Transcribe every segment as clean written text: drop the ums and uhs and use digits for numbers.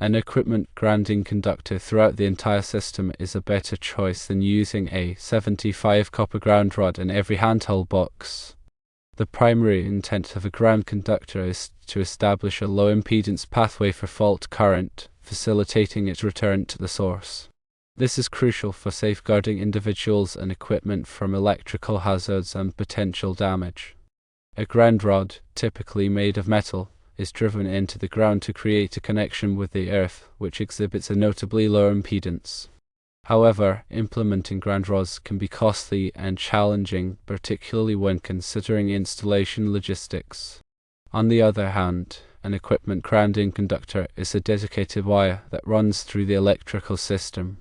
An equipment grounding conductor throughout the entire system is a better choice than using a 75 copper ground rod in every handheld box. The primary intent of a ground conductor is to establish a low impedance pathway for fault current, facilitating its return to the source. This is crucial for safeguarding individuals and equipment from electrical hazards and potential damage. A ground rod, typically made of metal, is driven into the ground to create a connection with the earth, which exhibits a notably lower impedance. However, implementing ground rods can be costly and challenging, particularly when considering installation logistics. On the other hand, an equipment grounding conductor is a dedicated wire that runs through the electrical system.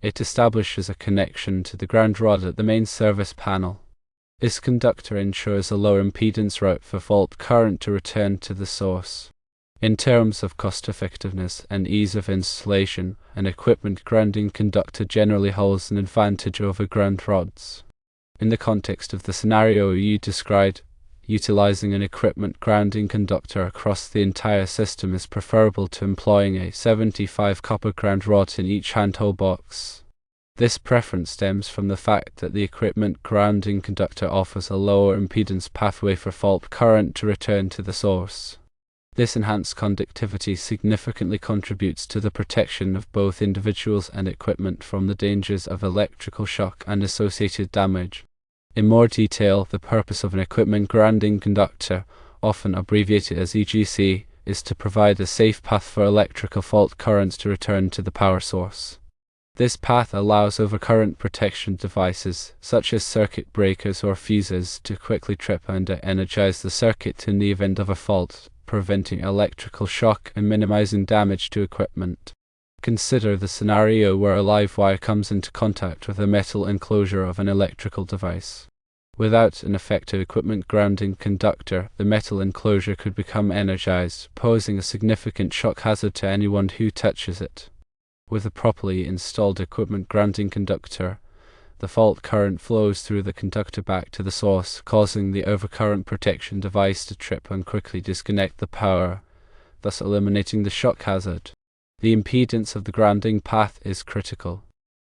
It establishes a connection to the ground rod at the main service panel. This conductor ensures a lower impedance route for fault current to return to the source. In terms of cost effectiveness and ease of installation, an equipment grounding conductor generally holds an advantage over ground rods. In the context of the scenario you described, utilizing an equipment grounding conductor across the entire system is preferable to employing a 75 copper ground rod in each handheld box. This preference stems from the fact that the equipment grounding conductor offers a lower impedance pathway for fault current to return to the source. This enhanced conductivity significantly contributes to the protection of both individuals and equipment from the dangers of electrical shock and associated damage. In more detail, the purpose of an equipment grounding conductor, often abbreviated as EGC, is to provide a safe path for electrical fault currents to return to the power source. This path allows overcurrent protection devices, such as circuit breakers or fuses, to quickly trip and energize the circuit in the event of a fault, preventing electrical shock and minimizing damage to equipment. Consider the scenario where a live wire comes into contact with a metal enclosure of an electrical device. Without an effective equipment grounding conductor, the metal enclosure could become energized, posing a significant shock hazard to anyone who touches it. With a properly installed equipment grounding conductor, the fault current flows through the conductor back to the source, causing the overcurrent protection device to trip and quickly disconnect the power, thus eliminating the shock hazard. The impedance of the grounding path is critical.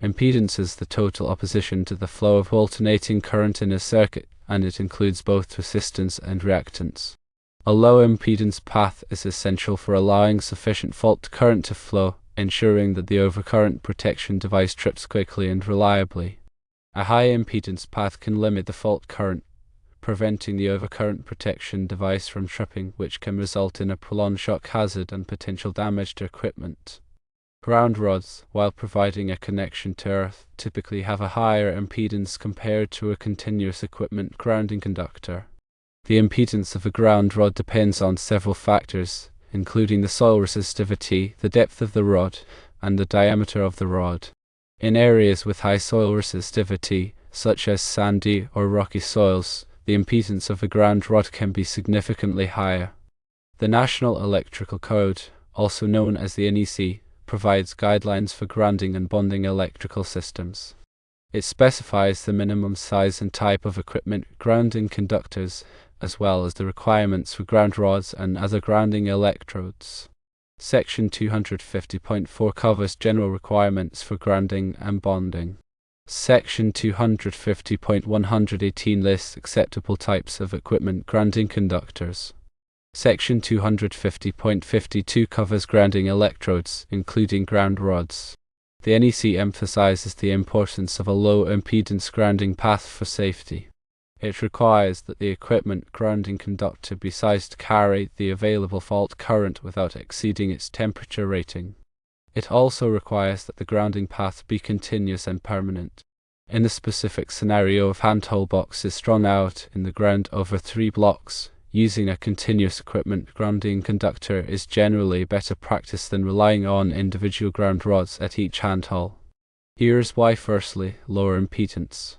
Impedance is the total opposition to the flow of alternating current in a circuit, and it includes both resistance and reactance. A low impedance path is essential for allowing sufficient fault current to flow, ensuring that the overcurrent protection device trips quickly and reliably. A high impedance path can limit the fault current, preventing the overcurrent protection device from tripping, which can result in a prolonged shock hazard and potential damage to equipment. Ground rods, while providing a connection to earth, typically have a higher impedance compared to a continuous equipment grounding conductor. The impedance of a ground rod depends on several factors, including the soil resistivity, the depth of the rod, and the diameter of the rod. In areas with high soil resistivity, such as sandy or rocky soils, the impedance of a ground rod can be significantly higher. The National Electrical Code, also known as the NEC, provides guidelines for grounding and bonding electrical systems. It specifies the minimum size and type of equipment grounding conductors, as well as the requirements for ground rods and other grounding electrodes. Section 250.4 covers general requirements for grounding and bonding. Section 250.118 lists acceptable types of equipment grounding conductors. Section 250.52 covers grounding electrodes, including ground rods. The NEC emphasizes the importance of a low impedance grounding path for safety. It requires that the equipment grounding conductor be sized to carry the available fault current without exceeding its temperature rating. It also requires that the grounding path be continuous and permanent. In the specific scenario of handheld boxes strung out in the ground over 3 blocks, using a continuous equipment grounding conductor is generally better practice than relying on individual ground rods at each handheld. Here's why. Firstly, lower impedance.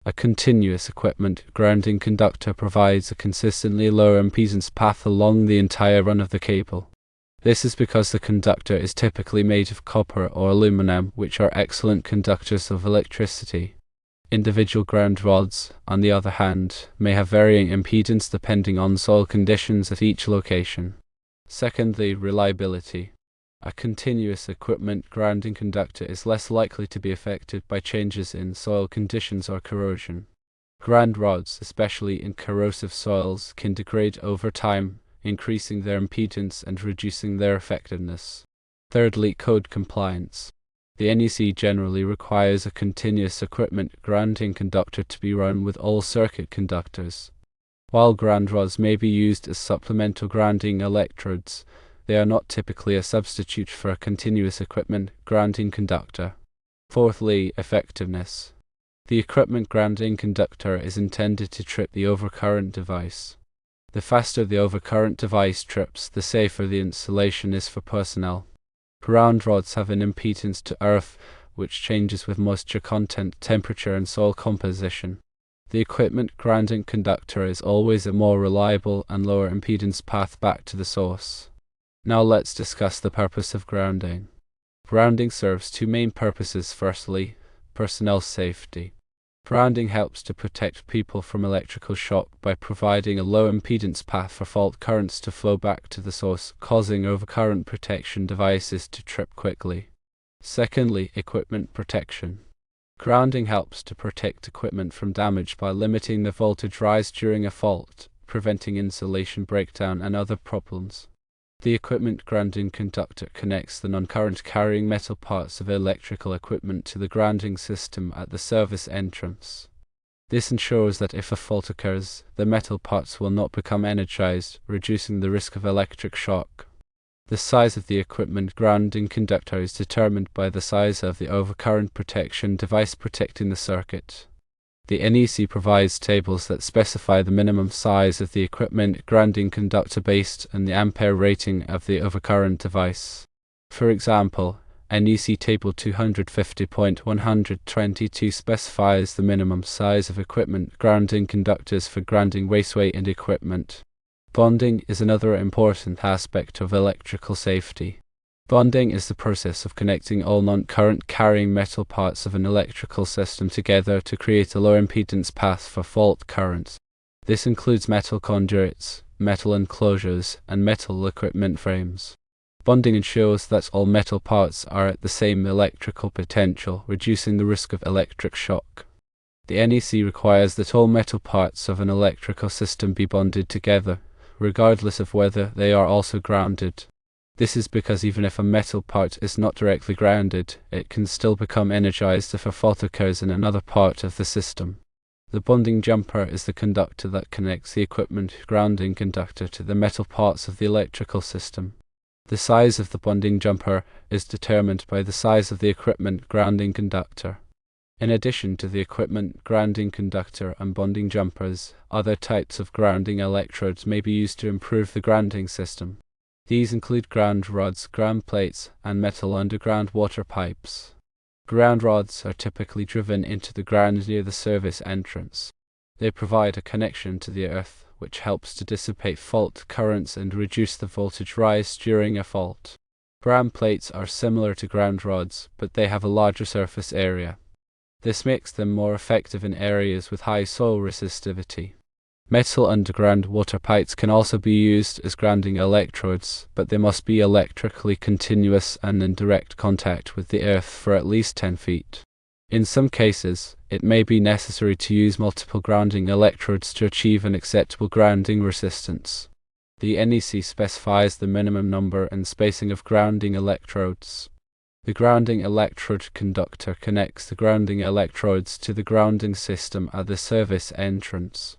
A continuous equipment grounding conductor provides a consistently lower impedance path along the entire run of the cable. This is because the conductor is typically made of copper or aluminum, which are excellent conductors of electricity. Individual ground rods, on the other hand, may have varying impedance depending on soil conditions at each location. Secondly, reliability. A continuous equipment grounding conductor is less likely to be affected by changes in soil conditions or corrosion. Ground rods, especially in corrosive soils, can degrade over time, increasing their impedance and reducing their effectiveness. Thirdly, code compliance. The NEC generally requires a continuous equipment grounding conductor to be run with all circuit conductors. While ground rods may be used as supplemental grounding electrodes, they are not typically a substitute for a continuous equipment grounding conductor. Fourthly, effectiveness. The equipment grounding conductor is intended to trip the overcurrent device. The faster the overcurrent device trips, the safer the installation is for personnel. Ground rods have an impedance to earth, which changes with moisture content, temperature, and soil composition. The equipment grounding conductor is always a more reliable and lower impedance path back to the source. Now let's discuss the purpose of grounding. Grounding serves two main purposes. Firstly, personnel safety. Grounding helps to protect people from electrical shock by providing a low impedance path for fault currents to flow back to the source, causing overcurrent protection devices to trip quickly. Secondly, equipment protection. Grounding helps to protect equipment from damage by limiting the voltage rise during a fault, preventing insulation breakdown and other problems. The equipment grounding conductor connects the non-current carrying metal parts of electrical equipment to the grounding system at the service entrance. This ensures that if a fault occurs, the metal parts will not become energized, reducing the risk of electric shock. The size of the equipment grounding conductor is determined by the size of the overcurrent protection device protecting the circuit. The NEC provides tables that specify the minimum size of the equipment grounding conductor based on the ampere rating of the overcurrent device. For example, NEC Table 250.122 specifies the minimum size of equipment grounding conductors for grounding raceway and equipment. Bonding is another important aspect of electrical safety. Bonding is the process of connecting all non-current carrying metal parts of an electrical system together to create a low impedance path for fault currents. This includes metal conduits, metal enclosures, and metal equipment frames. Bonding ensures that all metal parts are at the same electrical potential, reducing the risk of electric shock. The NEC requires that all metal parts of an electrical system be bonded together, regardless of whether they are also grounded. This is because even if a metal part is not directly grounded, it can still become energized if a fault occurs in another part of the system. The bonding jumper is the conductor that connects the equipment grounding conductor to the metal parts of the electrical system. The size of the bonding jumper is determined by the size of the equipment grounding conductor. In addition to the equipment grounding conductor and bonding jumpers, other types of grounding electrodes may be used to improve the grounding system. These include ground rods, ground plates, and metal underground water pipes. Ground rods are typically driven into the ground near the service entrance. They provide a connection to the earth, which helps to dissipate fault currents and reduce the voltage rise during a fault. Ground plates are similar to ground rods, but they have a larger surface area. This makes them more effective in areas with high soil resistivity. Metal underground water pipes can also be used as grounding electrodes, but they must be electrically continuous and in direct contact with the earth for at least 10 feet. In some cases, it may be necessary to use multiple grounding electrodes to achieve an acceptable grounding resistance. The NEC specifies the minimum number and spacing of grounding electrodes. The grounding electrode conductor connects the grounding electrodes to the grounding system at the service entrance.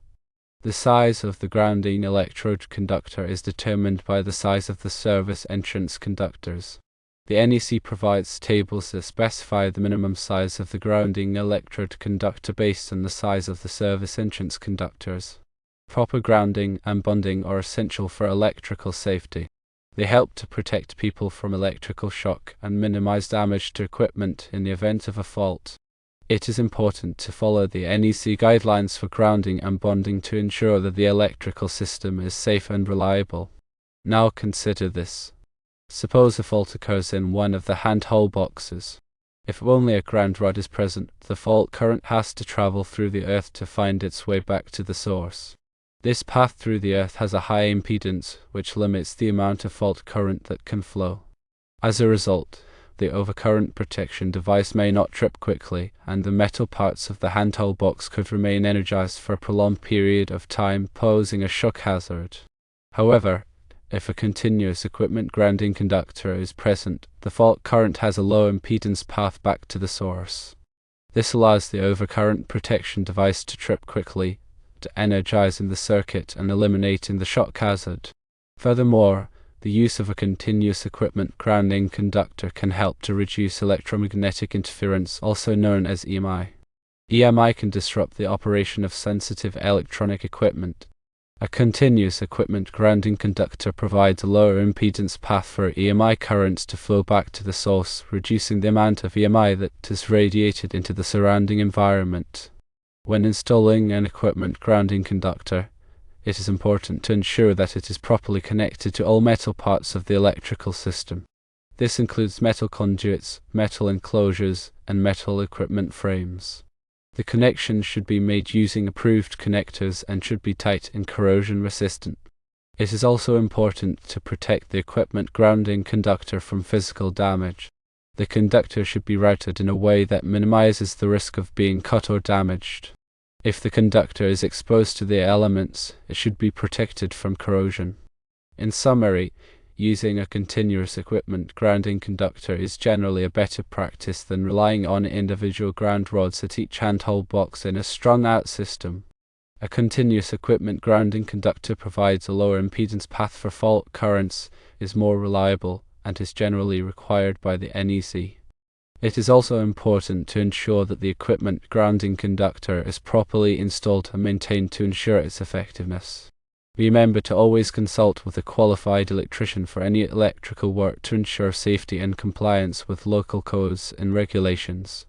The size of the grounding electrode conductor is determined by the size of the service entrance conductors. The NEC provides tables that specify the minimum size of the grounding electrode conductor based on the size of the service entrance conductors. Proper grounding and bonding are essential for electrical safety. They help to protect people from electrical shock and minimize damage to equipment in the event of a fault. It is important to follow the NEC guidelines for grounding and bonding to ensure that the electrical system is safe and reliable. Now consider this. Suppose a fault occurs in one of the handheld boxes. If only a ground rod is present, the fault current has to travel through the earth to find its way back to the source. This path through the earth has a high impedance, which limits the amount of fault current that can flow. As a result, the overcurrent protection device may not trip quickly, and the metal parts of the handheld box could remain energized for a prolonged period of time, posing a shock hazard. However, if a continuous equipment grounding conductor is present, the fault current has a low impedance path back to the source. This allows the overcurrent protection device to trip quickly, energizing the circuit and eliminating the shock hazard. Furthermore, the use of a continuous equipment grounding conductor can help to reduce electromagnetic interference, also known as EMI. EMI can disrupt the operation of sensitive electronic equipment. A continuous equipment grounding conductor provides a lower impedance path for EMI currents to flow back to the source, reducing the amount of EMI that is radiated into the surrounding environment. When installing an equipment grounding conductor, it is important to ensure that it is properly connected to all metal parts of the electrical system. This includes metal conduits, metal enclosures, and metal equipment frames. The connection should be made using approved connectors and should be tight and corrosion resistant. It is also important to protect the equipment grounding conductor from physical damage. The conductor should be routed in a way that minimizes the risk of being cut or damaged. If the conductor is exposed to the elements, it should be protected from corrosion. In summary, using a continuous equipment grounding conductor is generally a better practice than relying on individual ground rods at each handheld box in a strung-out system. A continuous equipment grounding conductor provides a lower impedance path for fault currents, is more reliable, and is generally required by the NEC. It is also important to ensure that the equipment grounding conductor is properly installed and maintained to ensure its effectiveness. Remember to always consult with a qualified electrician for any electrical work to ensure safety and compliance with local codes and regulations.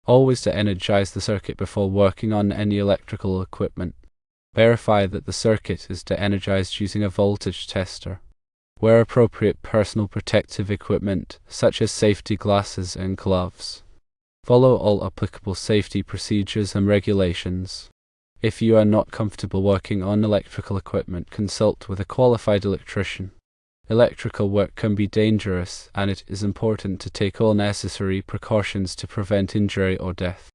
Always to energize the circuit before working on any electrical equipment. Verify that the circuit is de-energized using a voltage tester. Wear appropriate personal protective equipment, such as safety glasses and gloves. Follow all applicable safety procedures and regulations. If you are not comfortable working on electrical equipment, consult with a qualified electrician. Electrical work can be dangerous, and it is important to take all necessary precautions to prevent injury or death.